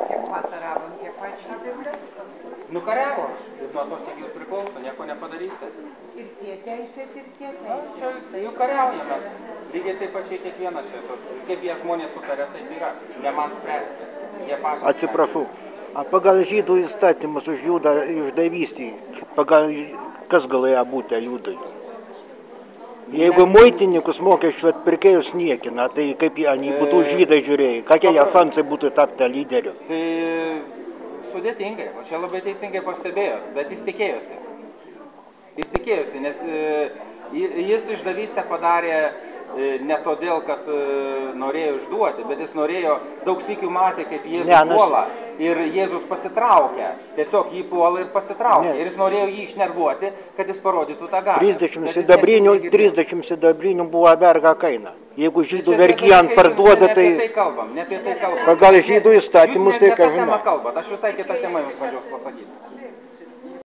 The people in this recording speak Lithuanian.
Kiek pataravom, tiek pačysim. Nukariavo. Ir nuo tos, kiek jūs priklauso, nieko nepadarysi. Ir tie teisės, ir tie Na, teisės. čia jau kariaujam mes. Lygiai taip pačiai kiekvienas šitos. Kaip jie žmonės sutarė, taip yra. Ne man spręsti. Jie patys. Atsiprašau. A pagal žydų įstatymus už judą išdavystį, pagal kas galėjo būti liūdai? Jeigu muitininkus mokesčių atpirkėjus niekina, tai kaip jie būtų žydai žiūrėjai, kokie jie šansai būtų tapti lyderiu? Tai sudėtingai, o čia labai teisingai pastebėjo, bet jis tikėjosi. Jis tikėjosi, nes jis išdavystę padarė ne todėl, kad norėjo išduoti, bet jis norėjo, daug sykių matė, kaip Jėzus puola ir Jėzus pasitraukia. Tiesiog jį puola ir pasitraukia. Ir jis norėjo jį išnervuoti, kad jis parodytų tą galią. 30 sidabrinių buvo verga kaina. Jeigu žydų vergijant parduoda, tai... Ne apie tai kalbam. Pagal žydų įstatymus tai ką žinau. Jūs ne apie tą temą kalbat, aš visai kitą temą jums važiuos pasakyti.